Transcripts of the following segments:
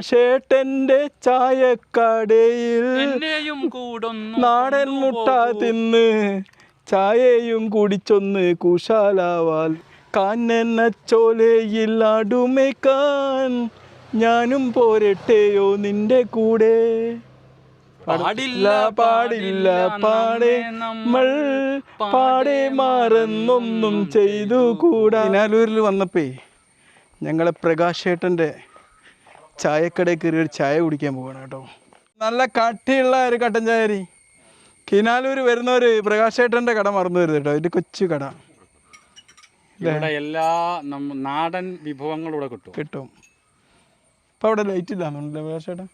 ഷേട്ടന്റെ ചായക്കടയിൽ എന്നെയും കൂടൊന്നു നാടൻ മുട്ട തിന്ന് ചായയും കുടിച്ചൊന്ന് കുശാലാവാൽ കാനനച്ചോലയിൽ അടുമേക്കാൻ ഞാനും പോരട്ടെയോ നിന്റെ കൂടെ. പാടില്ല പാടില്ല പാടെ നമ്മൾ പാടെ മാറുന്നൊന്നും ചെയ്തു കൂടാ. കിനാലൂരിൽ വന്നപ്പോ ഞങ്ങളെ പ്രകാശേട്ടൻ്റെ ചായക്കടയിൽ കയറി ഒരു ചായ കുടിക്കാൻ പോവാണ് കേട്ടോ. നല്ല കട്ടിയുള്ള ഒരു കട്ടൻ ചായരി. കിനാലൂർ വരുന്നവർ പ്രകാശേട്ടൻ്റെ കട മറന്നു വരുന്നത് കേട്ടോ. ഒരു കൊച്ചു കട. ഇവിടെ എല്ലാ നാടൻ വിഭവങ്ങളും ഇവിടെ കിട്ടും. ഇപ്പം അവിടെ ലൈറ്റ് ഇല്ലാന്നുണ്ടല്ലേ പ്രകാശേട്ടൻ?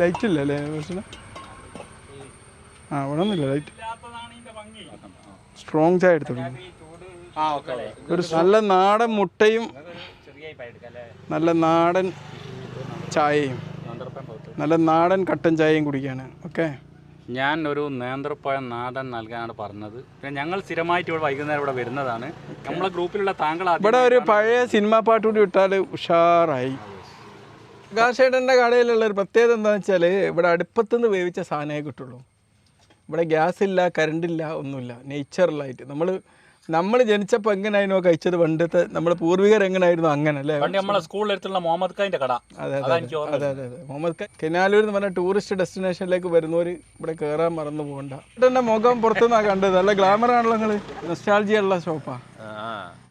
ലൈറ്റ് ഇല്ല അല്ലേ പ്രകാശേട്ടൻ? ഇവിടെ ഒന്നുമില്ല ലൈറ്റ്. സ്ട്രോങ് ചായ എടുത്തോളൂ. ഒരു നല്ല നാടൻ മുട്ടയും നല്ല നാടൻ ചായയും നല്ല നാടൻ കട്ടൻ ചായയും കുടിക്കുകയാണ്. ഓക്കെ, ഞാൻ ഒരു നേന്ത്രപ്പഴം നാടൻ നൽകാനാണ് പറഞ്ഞത്. പിന്നെ ഞങ്ങൾ സ്ഥിരമായിട്ട് ഇവിടെ വൈകുന്നേരം ഇവിടെ വരുന്നതാണ്. നമ്മളെ ഗ്രൂപ്പിലുള്ള താങ്കൾ ഇവിടെ ഒരു പഴയ സിനിമാ പാട്ട് കൂടി വിട്ടാൽ ഉഷാറായി. പ്രകാശേട്ടൻ്റെ കടയിലുള്ളൊരു പ്രത്യേകത എന്താണെന്ന് വെച്ചാൽ ഇവിടെ അടുപ്പത്തുനിന്ന് വേവിച്ച സാധനമേ കിട്ടുള്ളൂ. ഇവിടെ ഗ്യാസ് ഇല്ല, കറണ്ടില്ല, ഒന്നുമില്ല. നേച്ചറലായിട്ട് നമ്മൾ ജനിച്ചപ്പോൾ എങ്ങനെയായിരുന്നു കഴിച്ചത്, പണ്ടത്തെ നമ്മുടെ പൂർവികർ എങ്ങനെയായിരുന്നു അങ്ങനെ അല്ലേ? നമ്മളെ സ്കൂളിലെടുത്തുള്ള മുഹമ്മദ് ഖാന്റെ കട. അതെ മുഹമ്മദ് ഖാൻ. കിനാലൂർ എന്ന് പറഞ്ഞ ടൂറിസ്റ്റ് ഡെസ്റ്റിനേഷനിലേക്ക് വരുന്നവർ ഇവിടെ കയറാൻ മറന്നു പോകണ്ട. എൻ്റെ മുഖം പുറത്തുനിന്നാണ് കണ്ടത്. നല്ല ഗ്ലാമറാണല്ലോ നിങ്ങൾ. നൊസ്റ്റാൾജിയ ഉള്ള ഷോപ്പാ.